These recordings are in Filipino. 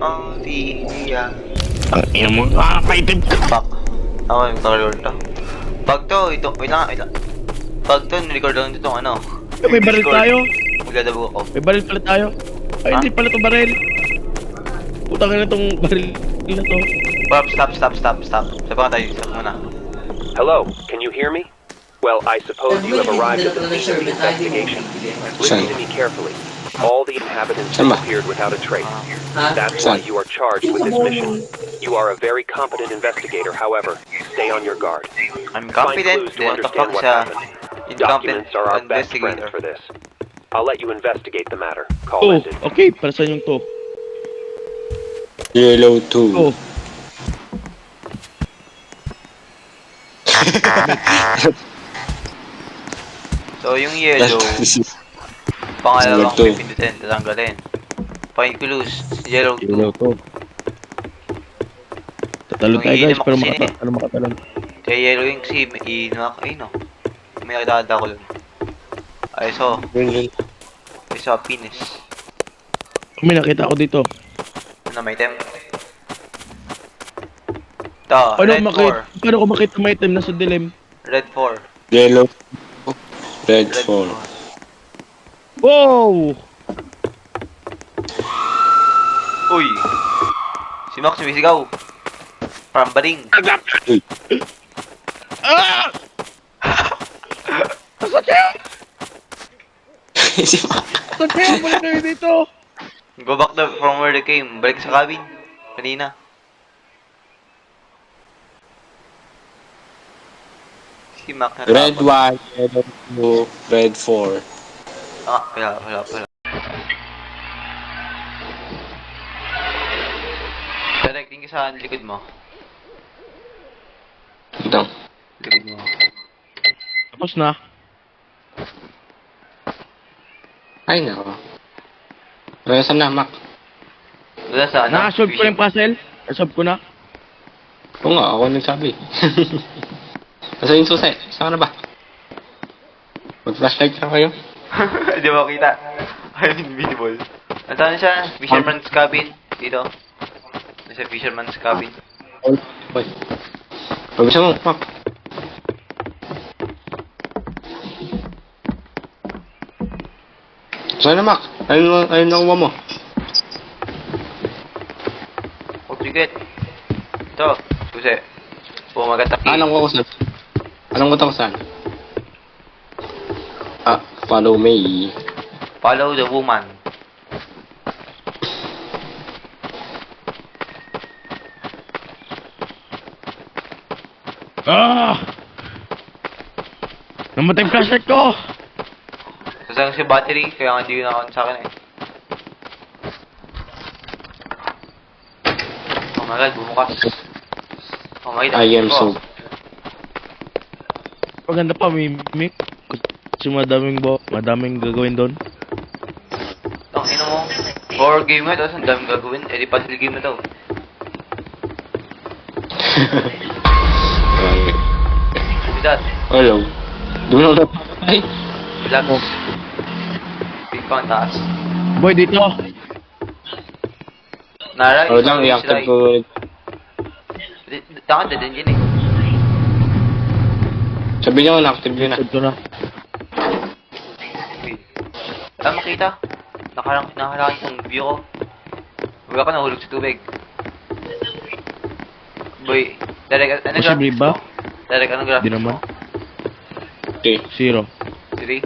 ang tiya. Ang ina mo, nakakaitim ka. Fuck. Ako yung record to. Pag to, ito, wait lang. Pag to, nirecord lang itong ano. May baril tayo. Magdadabo ako. May baril pala tayo. Ay, Ha? hindi pala to baril. Putang na itong baril na to. Bob, stop. Sabi tayo, stop muna. Hello, can you hear me? Well, I suppose you have arrived at the scene of the investigation. Listen to me carefully. All the inhabitants disappeared without a trace. That's why you are charged with this mission. You are a very competent investigator, however, stay on your guard. I'm Find confident clues to to understand what siya. happened. Incompetent Documents are our best friends investigator. for this. I'll let you investigate the matter. Call Oh, ended. okay. Para saan yung to? Yellow 2. Oh. So, yung yellow, pangalawang Yellow to. pipindutin, tatanggalin. Find clues, yellow 2. Yellow to. Tatalo tayo guys, pero Kasi eh. makatalon. Kaya yellow yung kasi, ay no. May nakadada ko lang. Ay, so, penis. May nakita ko dito. Ano, may item? Ito, Paano ko makita may item na sa dilim? Red 4. Yellow. Red 4. Wow! Uy! Si Max sumisigaw. Parang baling. Ah! Asat siya! Asat siya! Balik kayo dito! Go back from where they came. Balik sa cabin. Kanina. Si Mac na Red 1, yellow 2, red 4. Ah, wala. Directing ka sa likod mo. Ito. Likod mo. Tapos na. Ay, nako. Saan na, Mac? Wala sa ano? Nakasolve ko yung puzzle. Nasolve ko na. Oo nga, ako nagsabi. Nasa yung susi? Saan ka na ba? Mag-flashlight na kayo? Hindi mo makita. I'm invisible. Nasaan siya? Fisherman's cabin. Dito. Nasa fisherman's cabin. Hoy. Pag-isa mo, Mac. Saan na, Mac? Ayun nakuha mo. Oh, sige. Ito. Susi. Pumagataki. Anong ko saan? Anong ko saan? Follow me. Follow the woman. Ah! Namatay yung flashlight ko! Sasang si battery, kaya nga hindi yun ako sa akin eh. Oh my god, bumukas. Oh my god, I am so... Maganda pa, mimic. Kasi madaming gagawin doon. Ang ino mo. Horror game mo, tapos ang daming gagawin. Eh di puzzle game na daw. What's that? Hello. Doon ako napatay. Black. Big pang taas. Boy, dito! Nara, Ako lang, i-active ko. Taka, dead yun eh. Sabi niya ko na-active yun na. Ito na. Wait. Wala makita. Nakaharangin yung view ko. Wala ka nahulog sa tubig. Boy, Derek, ano Posible ba? Derek, anong graphics Di naman. mo? Okay. 0. 3?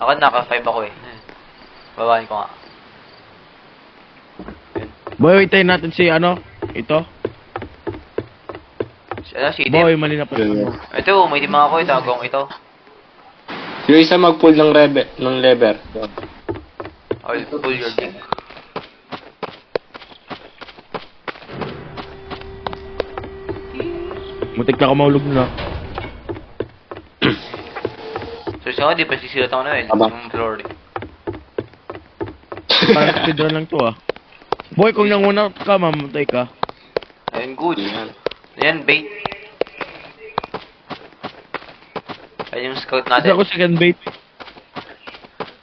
Ako naka-5 ako eh. Babahin ko nga. Boy, hintayin natin si ano? Ito. Ano, si Boy, Item? mali na pa. Ito, may timang ako eh. Tawag ito. Yung isa mag-pull ng lever. I'll pull your dick. Mutik na ako mahulog na. So, siya di pa sisilat ako na eh. Aba. Yung floor eh. Parang speedrun lang to ah. Boy, kung nanguna ka, mamatay ka. Ayun, good. Yan. Ayan, bait. Ayun yung scout Kasi natin. ako second bait.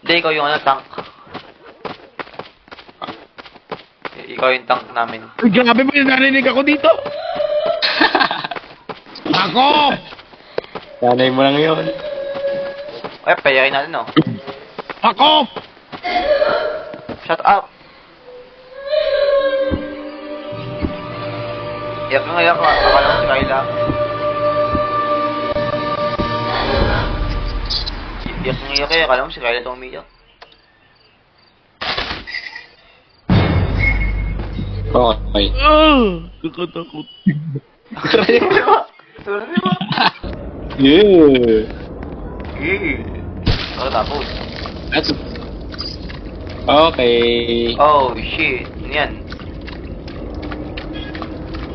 Hindi, ikaw yung ano, tank. Ikaw yung tank namin. Uy, grabe ba yung narinig ako dito? Ako! Sanay mo lang yun. Ay, payakin natin, no? Ako! Shut up! Iyak nga, iyak. Akala ko si Kyla. Iyak nga, iyak. Akala mo si Kyla itong umiyak. Okay. Kakatakot. Sorry ba? Sorry ba? Yeah. Ano tapos? That's... Okay. Oh, shit. Ano yan?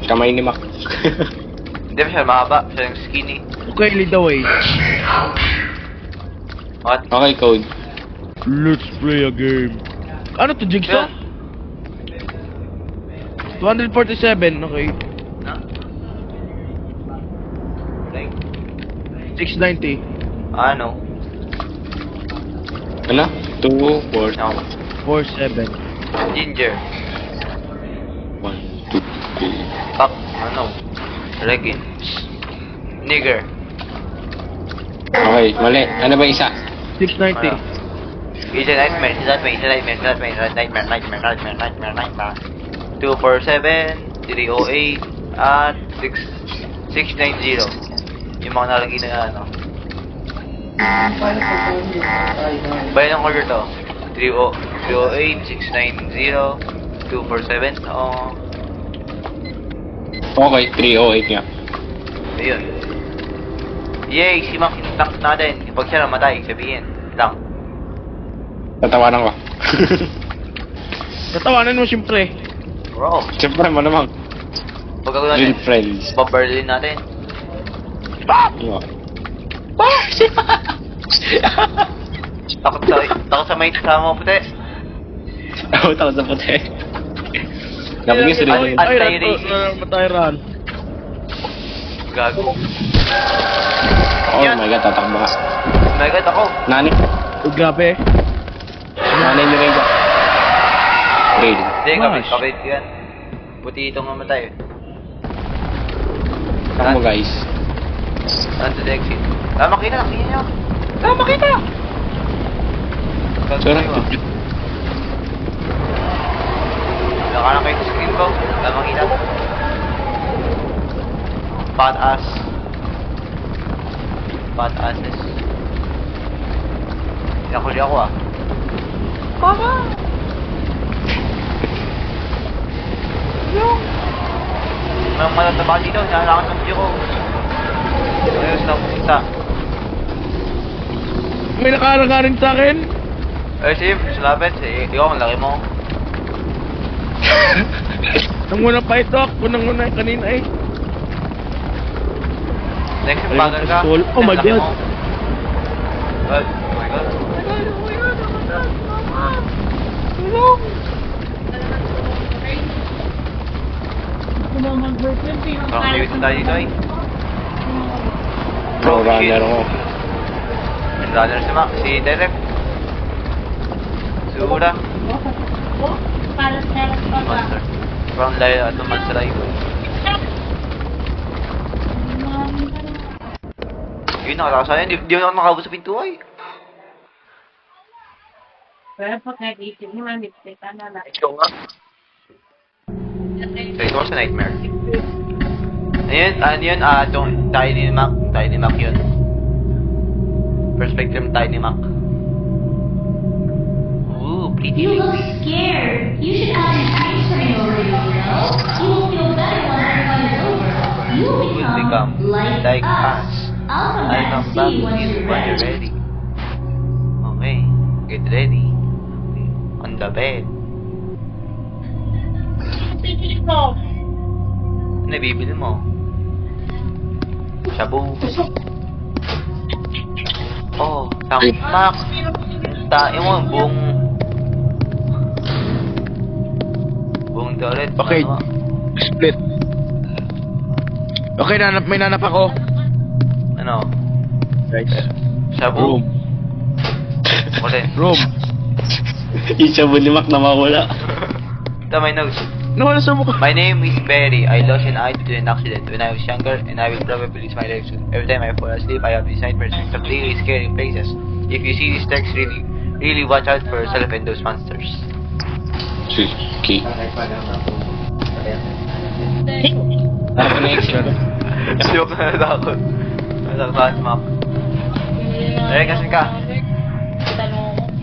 Kamay ni Mac. Hindi ba siya mahaba? Siya yung skinny. Okay, lead the way. What? Okay, code. Let's play a game. Ano to, Jigsaw? 247, okay. No? Like, 690. ano? Ano? 2, 4, No. 47. Ginger. 1, 2, 3. Pop. Ano? Regin. Nigger. Okay, mali. Ano ba isa? 690. Ano? It's a nightmare. It's a nightmare. It's a nightmare. It's a nightmare. Nightmare. 247, 308, at 690. Yung mga nalagay na ano. Bayan ng order to. 308, 690, 247. Oo. Okay, 308 nga. Ayun. Yay! Si Mac yung tank natin. Pag siya namatay, sabihin. Lang. Tatawanan ko. Tatawanan mo siyempre. Bro. Siyempre mo naman. Pag ako Real natin. friends. Babarlin natin. Nga. Takot sa may kasama mo puti. Ako takot sa puti. Dapat nga sila yun. Matayran. Gago. Oh my god, tatakbo ka. Oh my god, ako. Nani? Uy, grabe. Nanay niyo rin dyan. Rail. Hindi, Gosh. kapit yan. Puti itong mamatay. Takbo guys. Nandun sa exit. Tama kita, nakita niyo. Tama kita! Sorry. Naka na kayo sa screen ko. Tama kita. Fat ass. Fat asses. Nakuli ako ah. Papa! May matataba dito, hinahalangan ng video ko. Ayos na pumunta. May nakaranga rin sa akin. Eh, sige, salapit. Ikaw, ang laki mo. Nang muna pa ito, ako nang muna kanina eh. Next, Ayun, bagal ka. pistol. Oh my Ang laki God. mo. God. Oh my God. Parang liwit na tayo dito eh. Pro runner ko. Ang runner si Mac, si Derek. Sura. Monster. Parang layo at naman sa layo. Yun, nakakasaya. Di mo na nakabot sa pinto ay. Pero pag nag-isip ni Mami, tama na. Ikaw nga. So it was a nightmare. Ano yun? Itong tayo ni Mac. Tayo ni Mac yun. Perspective tayo ni Mac. Ooh, pretty You look lips. scared. You should have an ice cream over you, you know? You will feel better when everyone is over. You will will become become like like us. us. I'll come I'll back come and back see to once you you're when you're ready. ready. Okay. Get ready. Okay. On the bed. Ano bibili mo? Shabu. Oh, tang Mac. Tain mo buong toilet. Okay. Ano? Split. Okay, may nanap ako. Ano? Guys. Shabu. Room. Ulit. Room. Yung sabi ni Mac na mawala. To my nose. Nawala sa mukha. My name is Barry. I lost an eye due to an accident when I was younger, and I will probably lose my life soon. Every time I fall asleep, I have these nightmares of really scary places. If you see these text, really watch out for yourself and those monsters. Okay. Ako na exit. Joke na natakot. Natakot, Mac. Eh, kasi ka.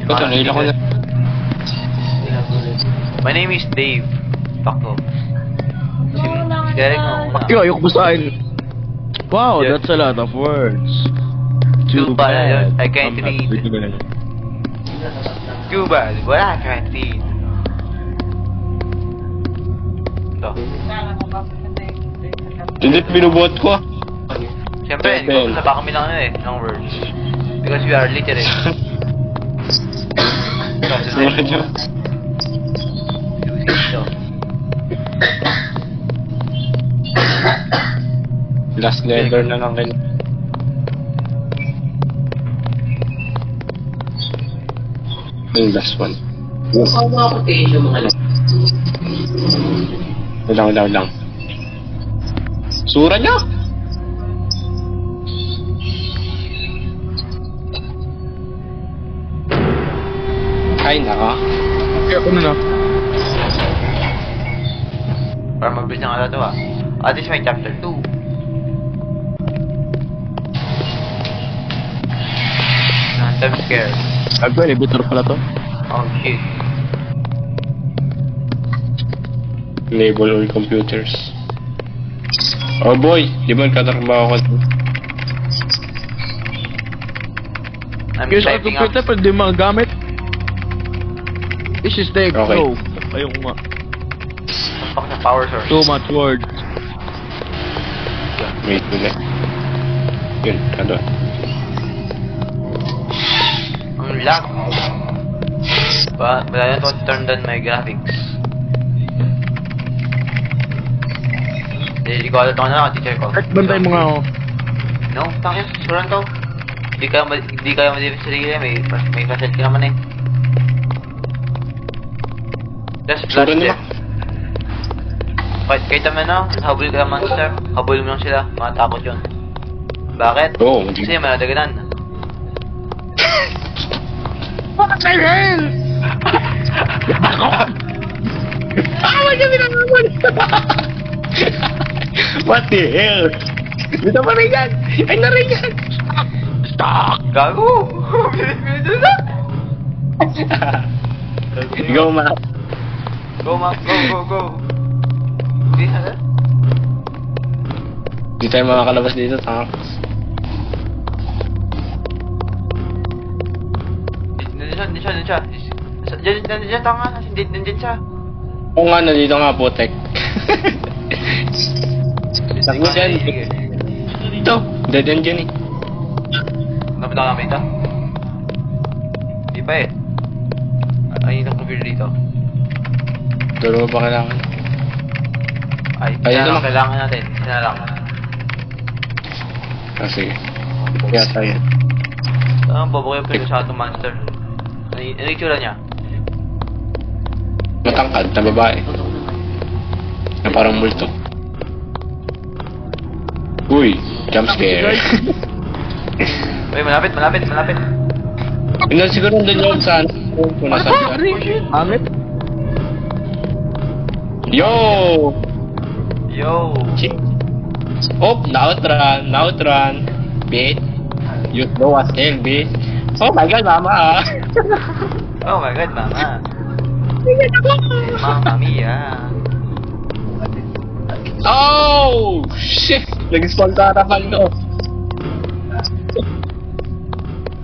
Ito, nahila ko na. My name is Dave. Fuck off. Si Derek mo. Yo, ayoko basahin. Wow, Yeah. that's a lot of words. Too bad, I can't I'm not read. reading it. Too bad. Wala, I can't read. Ito. Hindi, binubuhat ko. Siyempre, Ben. sa pa kami lang ng words. Because we are literate. Ito. Last letter na lang kayo. Yung last one. Lang. Sura niya! Ay, naka. Kaya ko na. Para mabilis ng ata to ah. At least may chapter 2. Random scare. Agwa, elevator pala to. Oh shit. Enable all computers. Oh boy, di ba nagkatrabaho ko? I'm Kaya sa typing up. computer, pwede magamit. This is the Okay. go. Ayoko nga. Fuck na power source. Too much words. Wait, ulit. Yun, ano? Ang lag. Wala na to turn down my graphics. Record ako na lang, teacher ko. Kahit bantay mo nga ako. No, tangin, suran to. Hindi kayo madipin sa sarili, may facet ka naman eh. Just flash Suran them. nila. Kahit naman na, habol ka ng monster. Habol mo lang sila, matakot yun. Bakit? Oo, Kasi manadaganan. What the hell? Awa niya binangawan! What the hell? Dito pa rin yan! Ay narin yan! Stop! Gago! Bilis na! Go, ma. Go, Mac! Go! Hindi na. Di tayo makakalabas dito, tanga. Nandiyan siya. Nandiyan tanga. Nandiyan siya. Oo nga, nandito nga, putek. Sakbo dyan. Dito, dead end dyan eh. Napit ako namin ito. Hindi pa eh. Ayun ang computer dito. Dalawa pa kailangan. Ay, Ayun isa lang naman. kailangan natin. Isa na lang. Ah, sige. Kaya tayo. Babagoy pa yung Shadow Monster. Ano yung itsura niya? Matangkad na babae. Na parang multo. Uy, jump scare. Uy, malapit. Yun na siguro doon yung saan. Kung nasaan siya. Angit? Yo! Yo! Chick. Oh, na-outrun. Bitch. You slow as hell, bitch. Oh my god, mama. Oh my god, mama. Mamma mia. Oh! Shit! Nag-spawn ka harapan ko.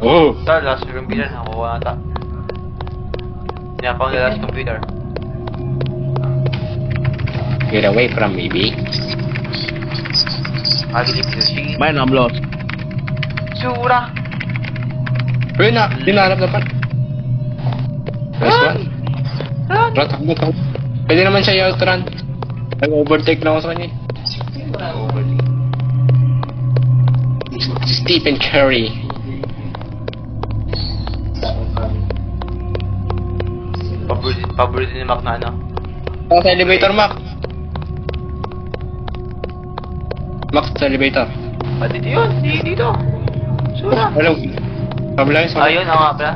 Oh! Ito, last computer. Nakuha nata. Yan pa ang last computer. Get away from me, bitch. I believe in the sheet. Mine, I'm lost. Sura! Uy, dinanap na pa. Nice one. Tara, takbo. Pwede naman siya i-outrun. Nag-overtake na ako sa kanya. Stephen Curry. Paborito ni Mac na ano. Sa elevator, Mac. Mac, sa elevator. Ah, dito yun. Dito. Sura. Hello. Sabi lang sa... Ayun, ako nga pala.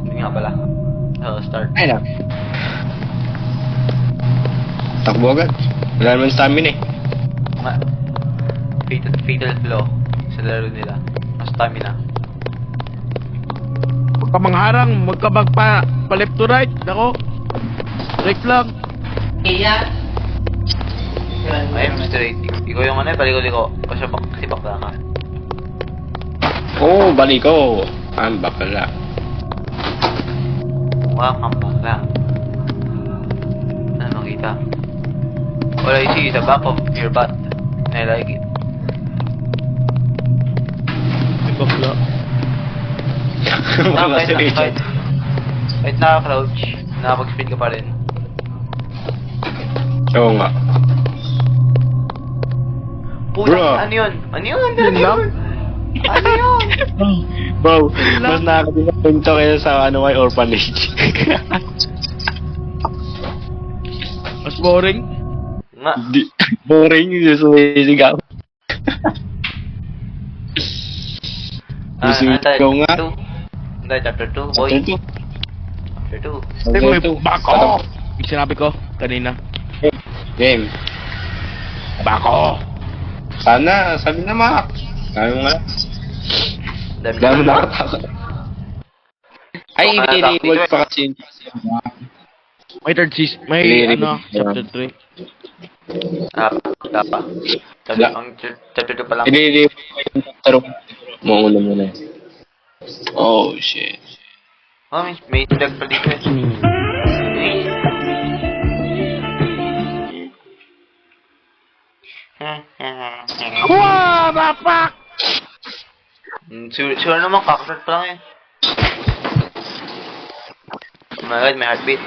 Hindi nga pala. So, start. Ay na. Takbo agad. Wala naman stamina eh. Fatal flaw sa laro nila. Mas stamina. Huwag ka mangharang, huwag ka pa left to right. Nako. Straight lang. Iya. I am straight. Ikaw yung ano, paliko-liko. Kasi bakla ka. Oo, balik ko. Ang bakala. Mukha kang bakla. Ano makita? All I see is the back of your butt. And I like it. May bakla. Kahit naka-crouch, nakapag-speed ka pa rin. Oo nga. Puta, Bro. ano yun? Ano yun? Yun lang? Ano yun? Bro, mas nakakapinto kayo sa ano may orphanage. Mas boring. Nga. Boring yung sumisigaw. Sumisigaw nga. Hindi, chapter 2, boy. Ito. Chapter 2. Hindi, may bako. Yung sinabi ko kanina. Game. Bako. Sana, sabi na Mac. Sabi mo nga. Dami nakatakot. Ay, i-reward pa kasi. May third season. May Really? ano, chapter 3. Tapa. Chapter 2 pa lang. I-reward pa yung tarong. Mauna muna yun. Oh, shit. Oh, may dag pa dito eh. Wow, bapak! Sure naman, cockroach pa lang eh. Oh my god, may heartbeat.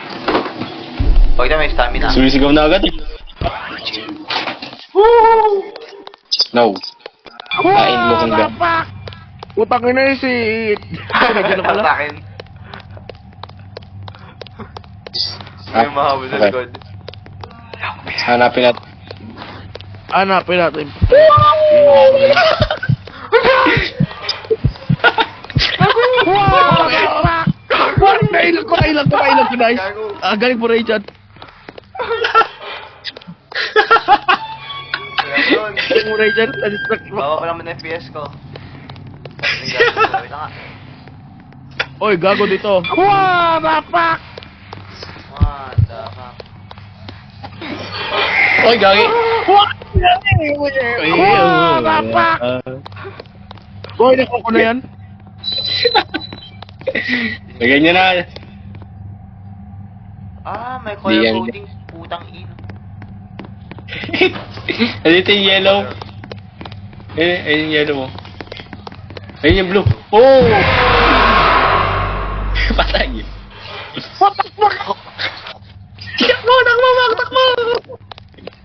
Pagka may stamina. Sumisigaw na agad eh. No. Kain mo kang ga. Bapak! Utang ina yun si... Ganun pala. Sa akin. May mahabol sa okay. likod. Hanapin natin. Hanapin natin. Wow! Nailag ko, nice. Galing po Ray chat. Galing mo Ray chat. Na-distract mo. Bawa pa naman ng FPS ko. Wait lang nga. Oy, gago dito. Wow, bapak! What the fuck? Oy, gagi. Wow, bapak! Boy, nakuha ko na yan. Lagyan niya na. May Di color yan. coding. Putang ina. Dito yung yellow. Ayun yung yellow mo. Ayun yung blue. Oh! Patay. Takbo!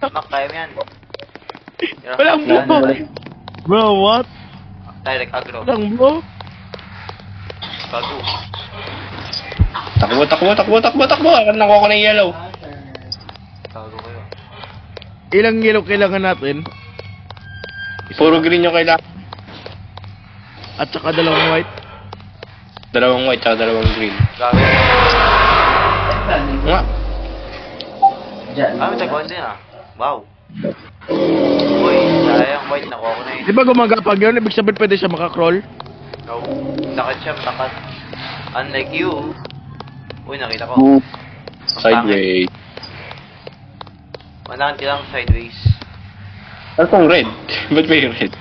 Mak, kaya mo yan. Walang blow. Bro, what? Direct aggro. Walang blow? Bago. Takbo. Alam nakuha ko na yung yellow. Bago kayo. Ilang yellow kailangan natin? Puro green yung kailangan. At saka dalawang white. Dalawang white tsaka dalawang green. Gago. Nga. May tagwan din ah. Wow. Uy, sayang white. Nakuha ko na yun. Di ba gumagapag yun? Ibig sabihin pwede siya makakroll? No. Takat siya, takat. Unlike you. Uy, nakita ko. Sideways. Mananti lang sideways. Ano pong red? Ba't may red?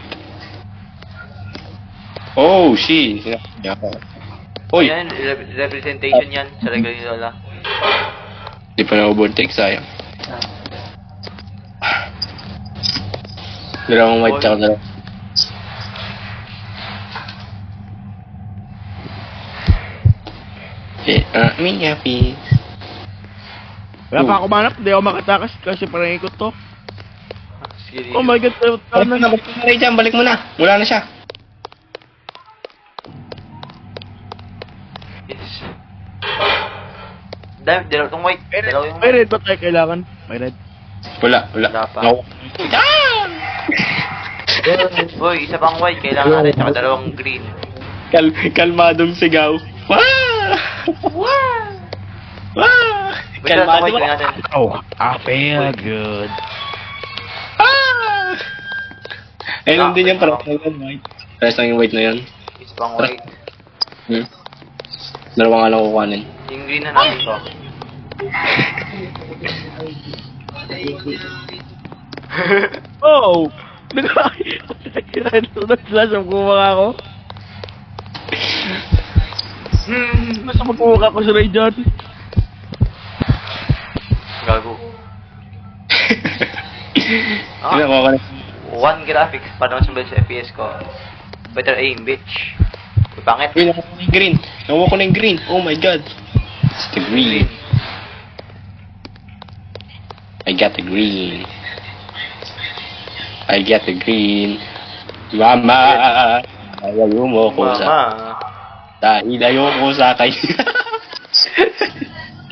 Oh, she. Sinabi niya ako. Uy! Yan, representation yan sa regal ni Lola. Di pa na-overtake, sayang. Dalawang white tsaka dalawang. Me happy. Wala pa ako manap, di ako makatakas kasi parang ikot to. Sige, Oh my god, Balik mo na rin dyan, balik mo na. Wala na siya. Yes. Dalaw itong white. Dalaw yung May white. red ba tayo kailangan? May red. Wala. Wala pa. Ako. Uy, isa pang white. Kailangan natin. Tsaka dalawang green. Kalmadong sigaw. Wah! Wah! Wah! Basta itong white gawin natin. Oh, I feel good. Ah! Ayun din yung parang white. Parehas lang yung white na yun. Isa pang white. Dalawa nga lang kukuhanin. Yung green na natin to. Oh! Nagsasaw kumaka ako. Basta magkumaka ko sa Ray dyan. Gago. Hindi ako ka na. One graphics para masumbat sa FPS ko. Better aim, bitch. Pangit. Uy, nakuha ko na yung green. Nakuha ko na yung green. Oh my god. It's the green. I got the green. I got the green. Mama! Ayaw mo ko sa... Mama. Dahil ayaw ko sa kay...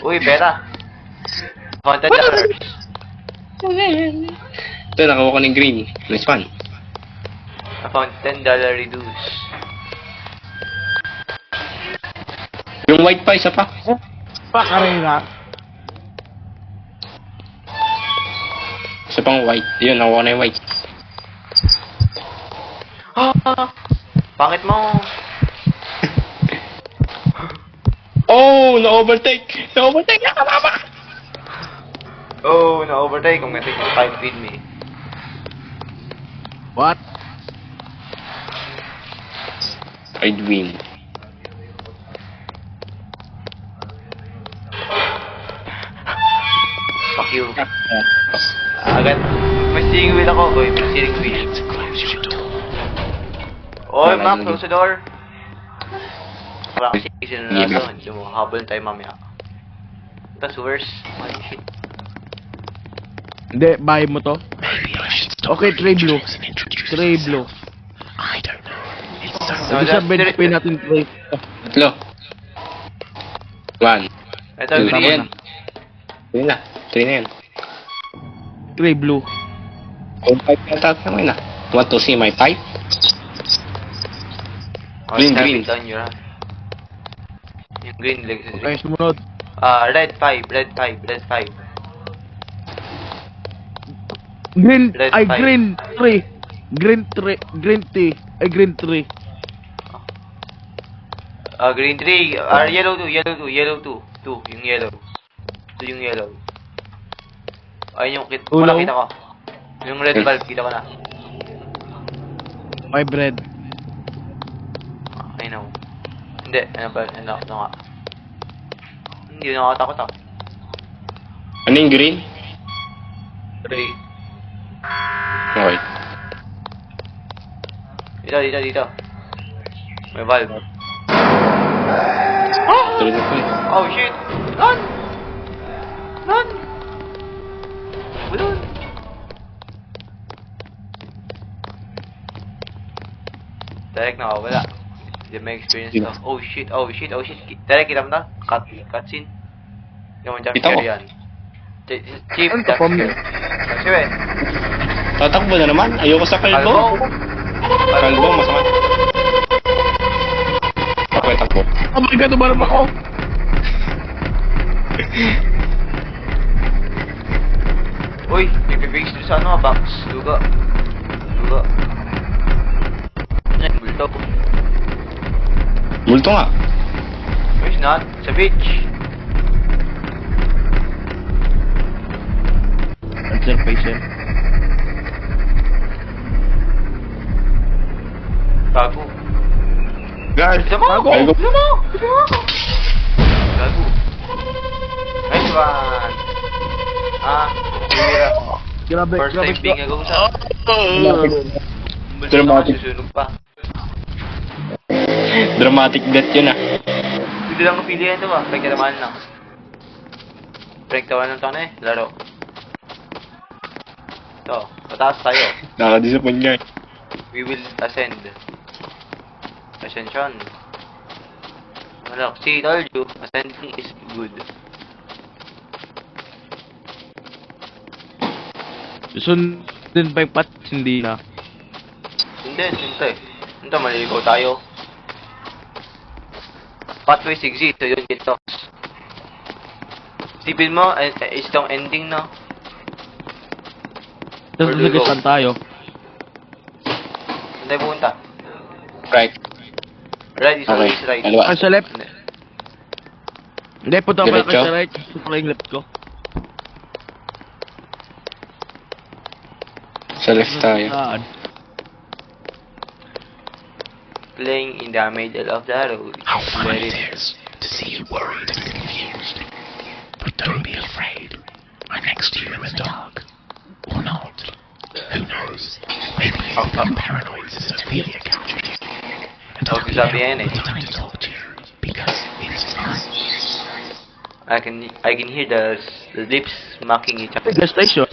Uy, pera. $100. Ito, nakuha ko na yung green. Nice one. I found $10 reduce. Yung white pa, isa pa. Pakarera. Isa pang white. Yun, nakuha ko na yung white. Pangit mo. Oh! Na-overtake! Na-overtake! Nakamama! Oh, na-overtake. I'm gonna take the 5 feed me. What? I'd win. Fuck you. Agad. May steering wheel ako, boy. May steering wheel. Oy, Mac, close the door. Wala kasi sinunod na to. Hindi mo habol tayo mamaya. That's worse. Ay, shit. Hindi, buy mo to. Okay, tray blue. Tray blue. No, Ibig sabihin, pay natin tray. Tatlo. One. Ito, Two. green. Yan. Three na. Three na yan. Tray blue. Kung pipe na tatawin na. Want to see my pipe? Oh, Green, stab green. it down your hand. Yung green legs. Okay, sumunod. Red 5, red 5, red 5. Green, Red ay five. green 3. Green 3. Green tea. Ay green 3. Green 3. Yellow 2, yellow 2, yellow 2. 2, yung yellow. 2 yung yellow. Ayun yung Ulo? kita ko. Yung red valve, kita ko na. My bread. I know. Hindi, ano ba? Ano nga. Hindi na nakatakot ako. Ano yung green? 3. Okay. Dito. May valve. Tuloy na po eh. Oh shit! Run! Run! Balloon! Direct na wala. Hindi may experience to. Oh shit. Direct kita mo na? Cutscene? Yung jump Kita ko. scare yan. Chief, Ano jump ka pa mo? scare. Sige. Tatakbo na naman. Ayoko sa kalbo. Kalbo, masama. Ako yung takbo. Oh my god, umarap ako. Uy, may bibigis doon sa ano, box. Duga. Ay, bulto. Multo nga. Where's not? Sa beach. Answer patient. Gago. Guys, Bisa mo! bago. Bisa mo! Gago. Nice one. Tira. Grabe, First grabe. time being a ghost. Bulto Dramatic. naman, susunog pa. Dramatic death yun ah. Hindi lang napili yan ito ba? Pagkaramaan lang. Pagkaramaan lang ito na laro. Ito, pataas tayo. Nakadisappoint nga eh. We will ascend. Ascension. Look, see, told you, ascending is good. Sundin pa yung patch, hindi na. Hindi, hintay. Hintay, maliligaw tayo. Pathways exist, so yun dito. Tipin mo, is itong ending, no? Tapos Where do we go? saan tayo? Saan tayo pupunta? Right. Right is Okay. always right. Dalawa. Ah, sa left? Hindi. Hindi, punta ko pala Diretso? sa right. Gusto pala yung left ko. Sa left tayo. Saan? Playing in the middle of the road. Very nice. to see you worried and confused. But don't be afraid. I'm next to you in the dark. Or not. Who knows? Maybe you've become paranoid since Ophelia captured you. And Huwag ko sabihin eh. it's time to talk to you. Because it's time. I can hear the lips smacking each other. Gas station.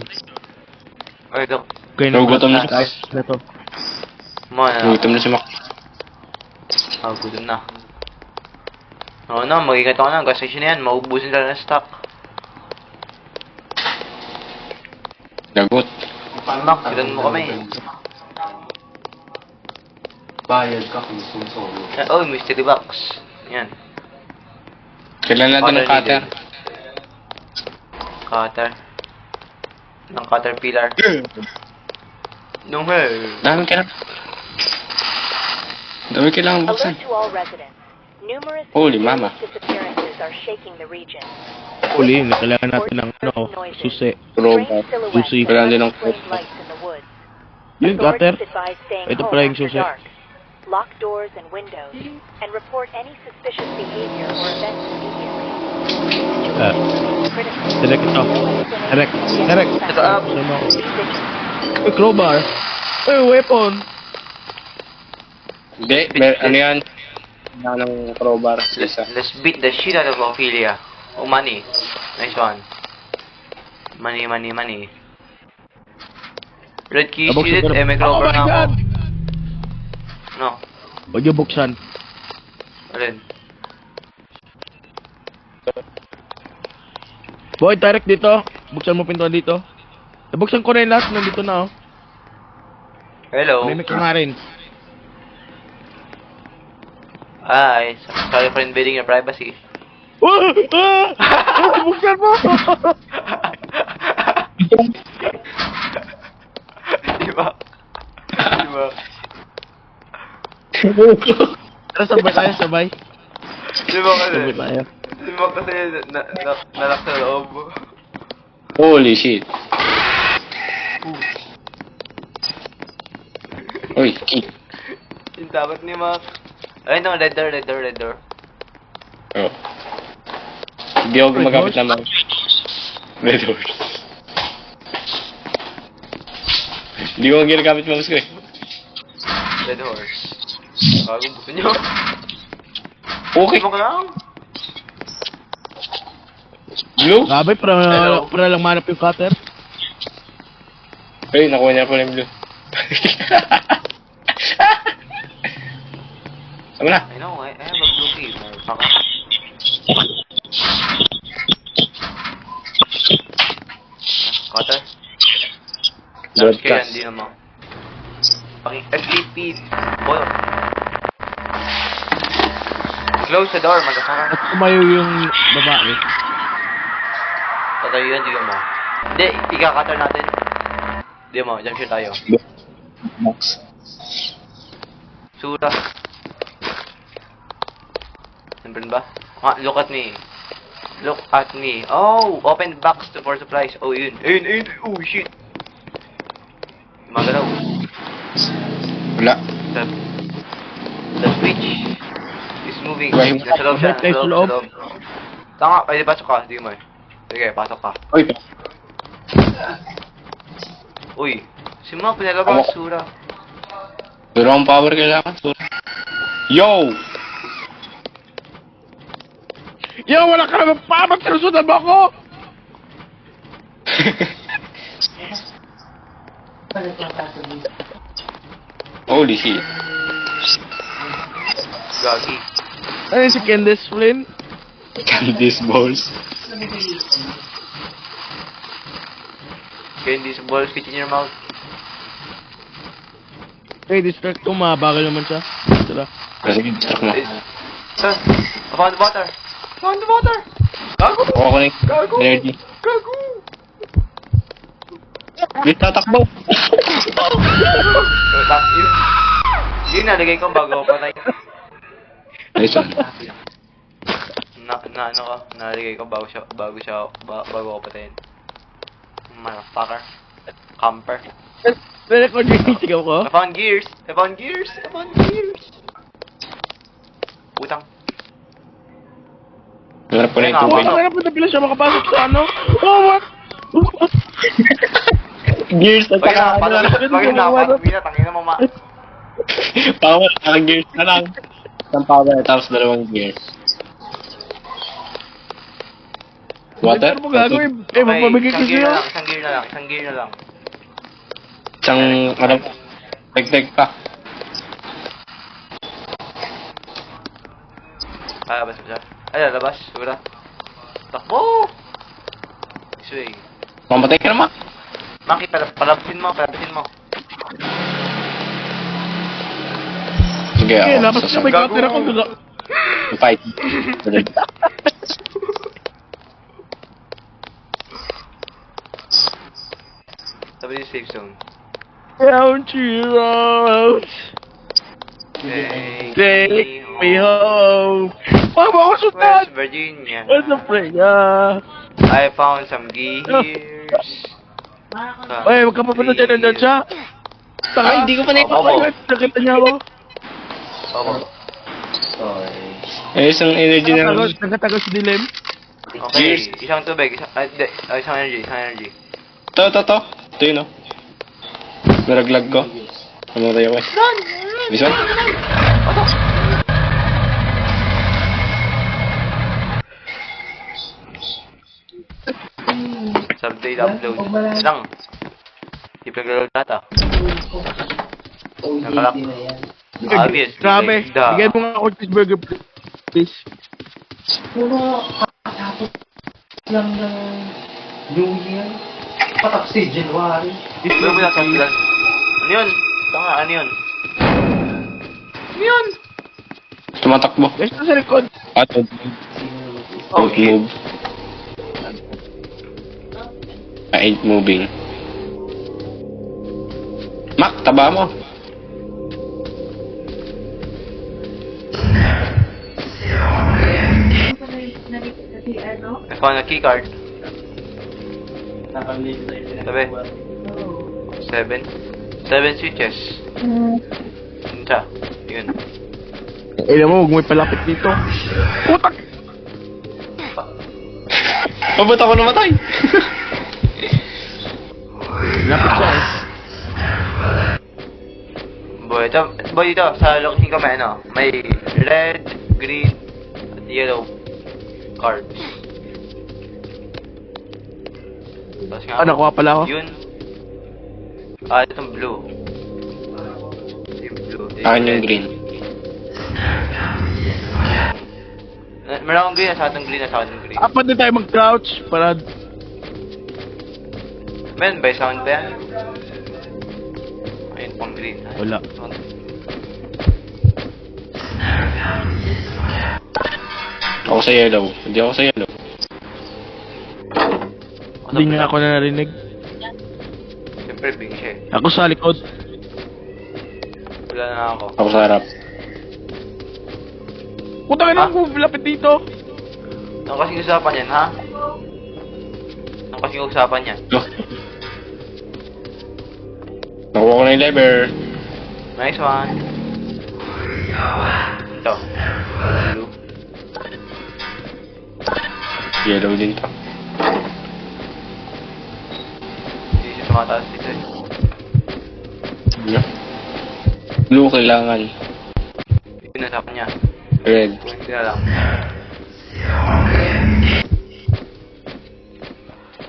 Or go. Okay, Nagugutom na siya. Na to. Muna. Gutom na si Mac. Ah, gutom na. Oo na, mag-ingat ako na. Gas station na yan. Maubusin talaga ng stock. Gagot. Gitan mo kami. Bayad ka kung sumsolo. Oh, mystery box. Yan. Kailan natin ng cutter? Cutter. Ng caterpillar. Nung hair. Dami kailangan. Dami kailangan buksan. Alert to all residents. Numerous Holy mama. disappearances are shaking the region. Uli, kailangan natin ng susi. Robot. Susi. Kailangan din ng Flame lights in the woods. Yung cutter. Authorities advise staying Ito home pala yung after susi. dark. Lock doors and windows and report any suspicious behavior or events immediately. Critical. Direct ito. No explanation. Direct. Direct. Ito up. Saan mo? Be vigilant. Uy, crowbar. Uy, weapon. Hindi, ano yan? Kailangan ng crowbar. Isa. Let's beat the shit out of Ophelia. Oh, money. Nice one. Money, money, money. Red key, Nabuksan shield ko it. na- May Oh crowbar my na ako. God! No. Huwag yung buksan. Alin? Boy, direct dito. Buksan mo pintuan dito. Nabuksan ko na yung lahat. Nandito na, oh. Hello. May ka nga rin. Hi. Sorry for invading your privacy. Buksan mo! Diba? Diba? Tara, sabay tayo, sabay. Diba kasi? Sabay tayo. Diba kasi nalak sa loob. Holy shit. Uy, key. Yung dapat ni Mac. Ayun no, red door, red door, red door. Oh. Hindi ako gumagamit ng mga red doors. Hindi ko ginagamit mouse ko eh. Red horse. Bago gusto nyo. Okay. Mo ka lang. Blue? Grabe, Hello. para lang manap yung cutter. Ay, nakuha niya pala yung blue. Sama na. I know, I have a blue key. Motherfucker. Cutter? Tapos kaya Broadcast. hindi naman. Escape. Boy. Close the door, motherfucker. At tumayo yung babae. Tatayo yun, tignan mo. Hindi, ika-cutter natin. Hindi mo, jump shot tayo. Box. Sura. Siyempre ba? Look at me. Look at me. Oh, open box for supplies. Oh, yun. Ayun. Oh, shit. Magalaw. Wala. The switch is moving. Right. Nasa loob siya. Right, Nasa sa loob. loob. Tanga, pwede pasok ka. Sige mo. Sige, pasok ka. Uy, Uy. Si Mac, pinalabas. Ako. Sura. pero ang power kailangan. Yo! Yo, wala ka naman pa! Magkalusunan mo ako! Holy shit. Gagi. Ano si Candice Flynn? Candice balls. Candy sa balls fit in your mouth. Eh, distract ko, mabagal naman siya. Tara. Sige, distract mo. Sir, I found the water. Found the water. Gago. Kuha ko na yung energy. Gago. May tatakbo. Yun nalagay ko bago ako patay. Nice one. Ano ko, nalagay ko bago ako patayin. Motherfucker. Camper. Record yung sigaw ko. I found gears. Putang. Narap ko na yung Ayun, tubig. Ano na po na pila siya makapasok sa ano? Oh, what? Gears at Pag saka ano. tangina mo ma. Power, gears na lang. Isang power, tapos dalawang gears. Water? Ano mo gagawin? Eh, magpamigay ko sa'yo. Isang gear na lang. Isang, ano, leg pa. Labas mo siya. Ay, lalabas. Sigura. Takbo! Sway. Mamatay ka naman. Maki, palapitin mo. Sige, Eh, ako. dapat siya may cutter ako doon. Fight. Sabi yung safe zone. Down to out. Take me home. Wag mo ako sutan! West Virginia. What's the friend? I found some gears. Ay, wag ka papunta dyan, nandun siya. Ay, hindi ko pa Opo. nakita niya ako. Opo. Eh, isang energy na lang. Nagkatagal sa dilim. Okay, isang tubig. Isang energy. To. Ito yun, oh. Naraglag ko. Namatay ako eh. This one? Subdate upload. Lang. Di pag-load nata. Nakalak. Obvious. Grabe. Bigay mo nga ako cheeseburger, please. Puro katapos lang ng New Year. Patapos January. Ano mo na sa plan? Ano yun? Tanga, ano yun? Ano yun? Tumatakbo. Guys, sa likod. Don't move. I ain't moving. Mac, taba mo. I found a keycard. Sabi. 7 switches. Yun siya. Yun. Eh, mo, huwag mo ipalapit dito. Putak! Ba't ako namatay? Lapit siya eh. Boy, dito, sa location ko may red, green, at yellow cards. Tapos nga, Nakuha pala ako. yun. Itong blue. Yung blue. Akin yung green. Meron akong green, sa atong green, sa atong green. Apat na tayo mag-crouch para... Men, by sound ba yan? Ayun pang green. Wala. Ako sa yellow. Hindi ako sa yellow. Hindi nga ako na narinig. Siyempre, bing siya eh. Ako sa likod. Wala na ako. Ako sa harap. Puta ka na ako, lapit dito. Ano kasing usapan yan, ha? Ano kasing usapan yan? No. Nakuha ko na yung lever. Nice one. Ito. Blue. Yellow din to. Hindi siya tumataas dito eh. Ano? Blue kailangan. Yun nasapan niya. Red. Hindi na lang.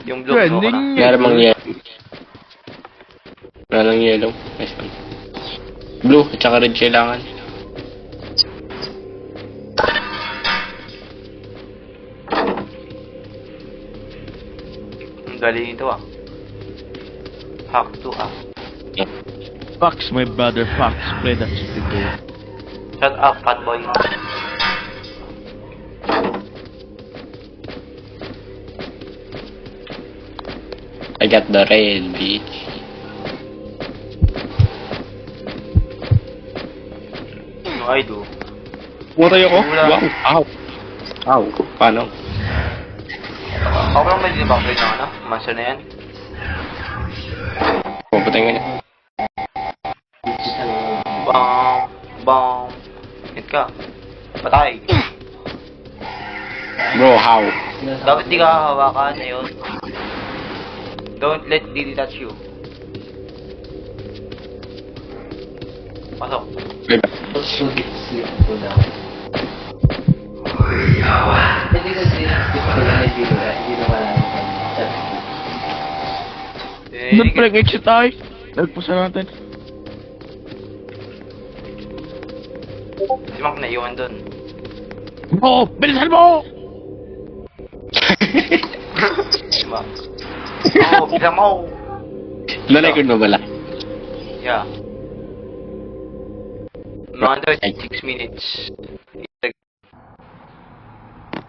Yung blue, Trending kinuha ko na. niya. Meron mang yellow. Wala nang yellow. Nice one. Blue at saka red kailangan. Ang galing ito ah. Hack to ah. Fox, my brother, Fox. Play that stupid game. Shut up, catboy. I got the rail, bitch. No, I do. Pumatay ako? Wala. Wow. Ow. Paano? Ako lang may backplate ng ano? Master na yan. Pupatay nga niya. Bam! Bam! Hit ka. Patay. Bro, how? Dapat di ka hawakan. Ayun. Don't let DD touch you. Pasok. Wait. Sleep ko daw. Hindi kasi, hindi na wala chat. Doon pala exit tayo. Nagpusa natin. Si Mac na iwan dun. Bro, bilisan mo! Si Mac. Oh, bilang mo! Na-record mo bala? Yeah. Mga 6 minutes.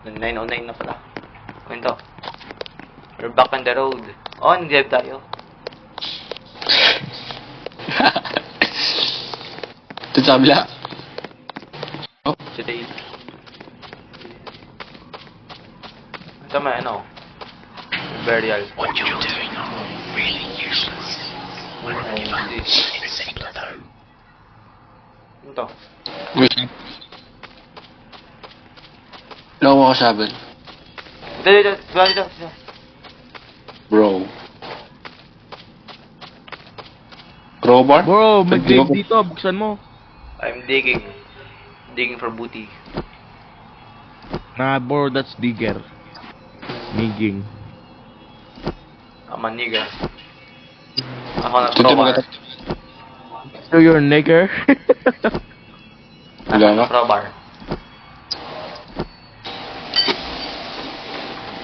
9:09 na pala. Kwento. We're back on the road. Oh, nag-drive tayo. Ito sa kabila. Oh, Today. Ito may ano. Burial. What you're doing are really useless. Insane though. Ito. Loko ko sabi. Dito. Bro. Crowbar? Bro, may Hindi game ko- dito. Buksan mo. I'm digging. Digging for booty. Nah, bro, that's digger. Nigging. I'm a nigga. Ako na Tuntun mo crowbar. ka. So you're a nigger? Wala na. Crowbar.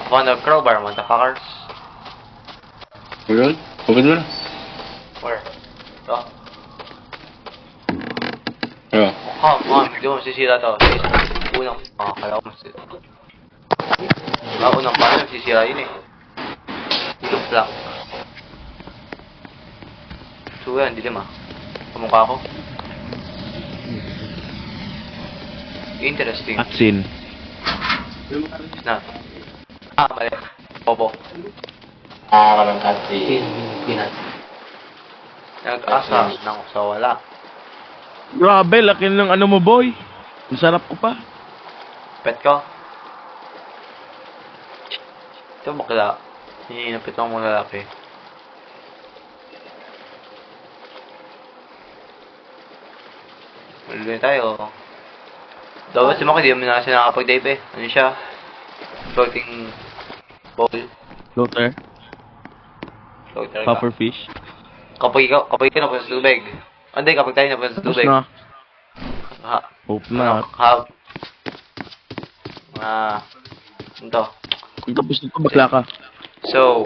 Ako na crowbar, motherfuckers. Ayun. Open mo na. Where? Ito. Ayun. Hindi mo sisira to. Unang, kaya ko masisira. Unang paano sisira yun eh. Yung plank. So yan, dilim ah. Kamukha ko. Interesting. Atsin. It's not. Mali. Bobo. Walang kasi. Pinat. Nag-asa nang sa wala. Grabe, laki ng ano mo, boy. Ang sarap ko pa. Pet ko. Ito bakla. Hininapit ako mga lalaki. Maluloy tayo. Dapat si Maki, di naman na siya nakapag-dive eh. Ano siya? Floating bowl. Floater. Floater ka. Pufferfish. Kapag ikaw napunta sa tubig. Hindi, kapag tayo napunta sa Tapos tubig. na. Ha, Hope na. Ito. Kung tapos nito, bakla ka. So,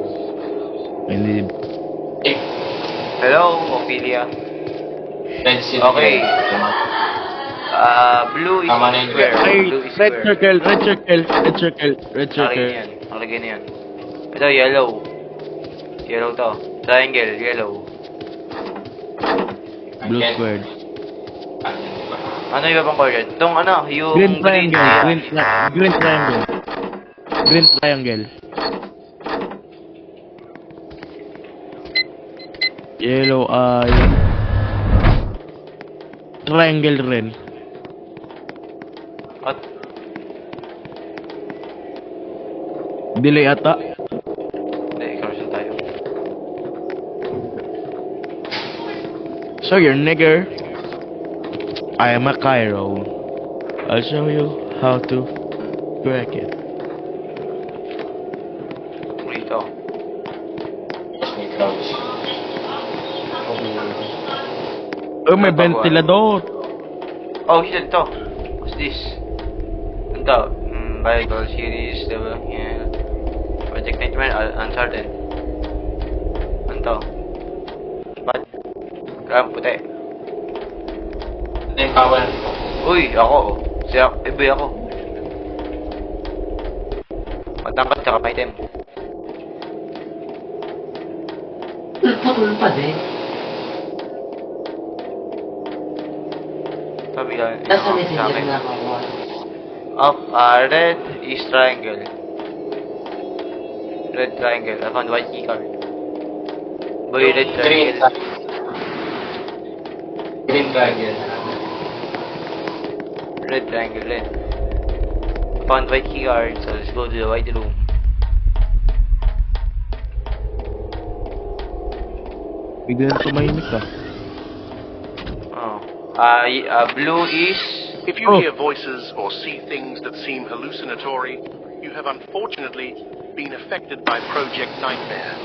Hindi. hello, Ophelia. Okay. Blue is square. Ay, Blue is red square. circle, red circle, red circle, red Nakagay na circle. yan. Nakagay na yan. Ito, yellow. Yellow to. Triangle, yellow. Blue squared. Ano yung ibang color? Itong ano, yung Green triangle, green triangle. Green triangle. Yellow ay triangle rin. At, Delay ata. hindi, correction tayo. So you're nigger. I am a Cairo. I'll show you how to crack it. Rito. Oh, may ventilador. Oh, shit, ito. What's this? Ito. Bible series, diba? Yeah. Project Nightmare, uncertain. Ano to? puti. Ito yung power. Uy, ako. Iba ako. Matangkat tsaka may item. Tulpul pa din. Sabi lang. Nasa sa messenger akin. na ako. Red is triangle. Red triangle. I found white key card. Boy, red triangle. Green dragon. Red triangle, red. I found white key card, so let's go to the white room. Bigyan tumahimik ka. Oh. Blue is... If you hear voices or see things that seem hallucinatory, you have unfortunately been affected by Project Nightmare.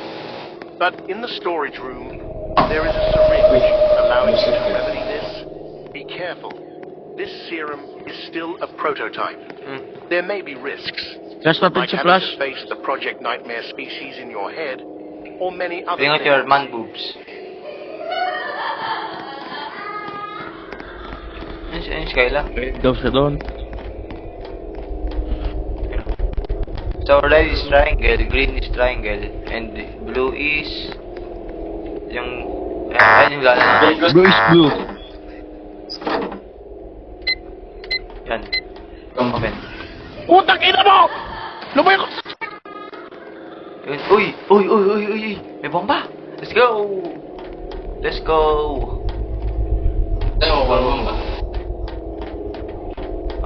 But in the storage room, there is a syringe allowing you to remedy this. Be careful. This serum is still a prototype. There may be risks, Flash pa like sa having flash. to face the Project Nightmare species in your head, or many other Bring out your things. man boobs. Ano si Kayla? Daw siya doon. So red is triangle, green is triangle, and blue is... Yung... Ayun yung gala na. Blue is blue. Yan. Open. Utang ina mo! Lumoy ko! Yun. Uy! May bomba! Let's go! Let's go! Ito, walwang ba?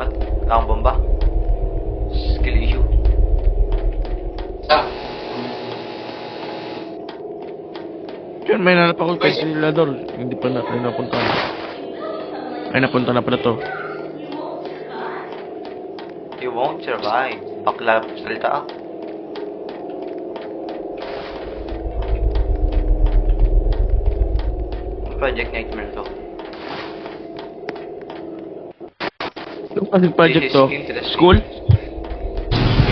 At, lang bomba. Skill issue. Sa? Yun, may nanap ako kay Silador. Hindi pa na napunta. Ay, napunta na pala to. You won't survive. Bakla salita. Project Nightmare to. Yung kasing project This is to. interesting. School?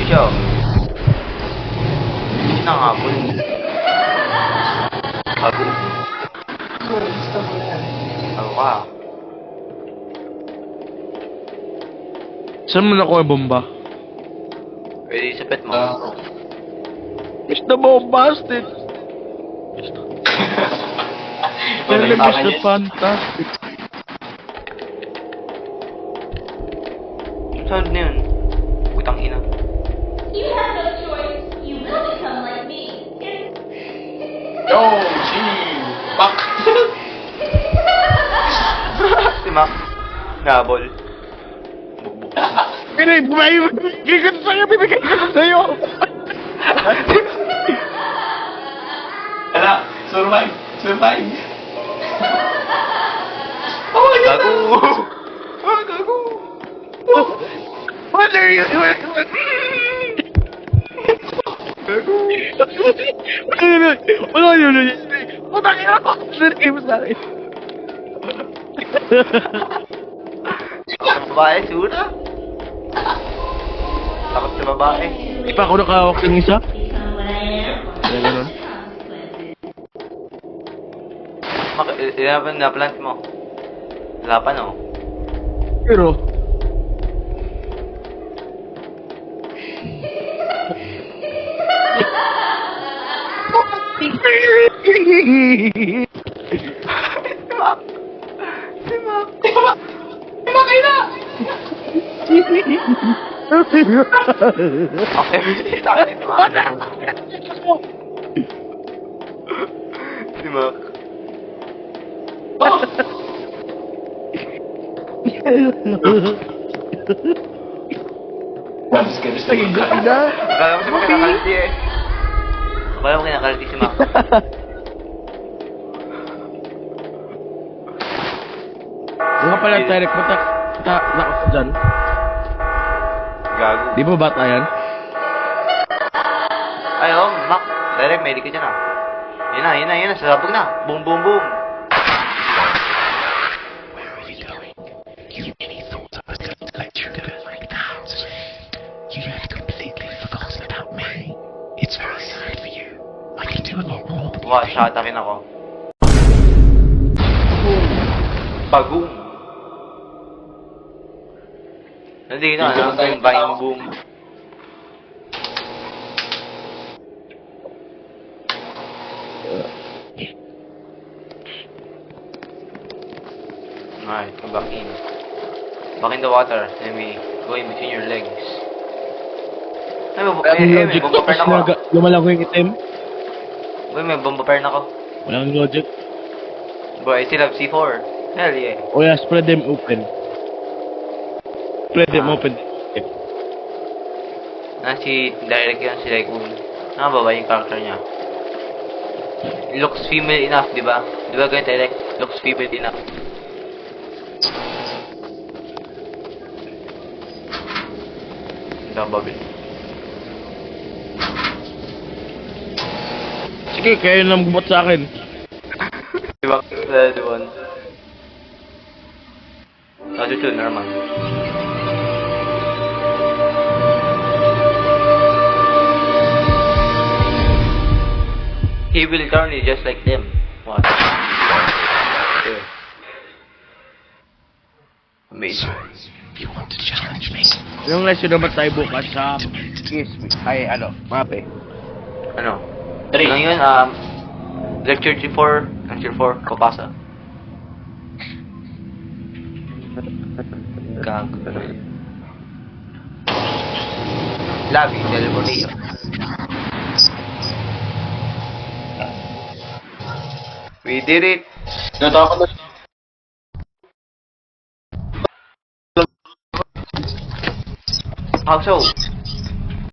Yo. Yun ang hapon. Bago. Ano ka? Saan mo nakuha yung bomba? Pwede sa pet mo. Mr. Bombastic! Tell him Mr. Fantastic. Yung sound na yun. Putang ina. You have no choice. You will become like me. Yo, gee! Fuck! Si Mac. Nabol. Bugbog. Pinay, bumayo! Gigat sa'yo! Bibigay ko sa'yo! Ala, survive! Survive! Gago! Ah, gago! What are you doing? Wala yun. Putang ina ko! Sinigay mo sa akin. Babae, sura? Takot sa babae. Di pa ako nakahawak ng isa? Become what I am. Kaya ganun. Mac, ilan na plant mo? Wala pa, no? Pero, Okay, takot si Mac. Si Mac. Mas gusto ko ka. Akala mo si Mac kinakaliti eh. Akala mo kinakaliti si Mac. nga pala direct mo nakot dyan. Gago. Di ba bata yan? Ay, oh, Mac. Direct, may ka dyan ah. Yun na. Sasabog na. Boom, boom, boom. Where are you going? You any thought I was going to let you go like that? You have completely forgotten about me. It's very sad for you. I can do a lot more than you Wow, think. shot rin ako. Pagong. Nandito na, yung buying boom. Alright, come back in. Back in the water. Let me go in between your legs. Ay, may bomba pair na ako. Lumalang ko yung item. Uy, may bomba pair na ako. Walang logic. Bro, I still have C4. Hell yeah. O yeah, spread them open. Spread them open. Si Direct yun, si Raikun. Nakababa yung character niya. Looks female enough, di ba? Di ba ganyan Direct? Looks female enough. Ito ang bubble. Sige, kayo nang gumot sa akin. Di ba? The one. Ito, normal. He will turn you just like them. What? Yeah. Amazing. If you want to challenge me, Yung lesson naman tayo bukas sa mape. Ano? 3. Ano yun? Lecture 4. Lecture 4. Papasa. Gago. Labi. Teleportation. We did it! Natakot na. How so?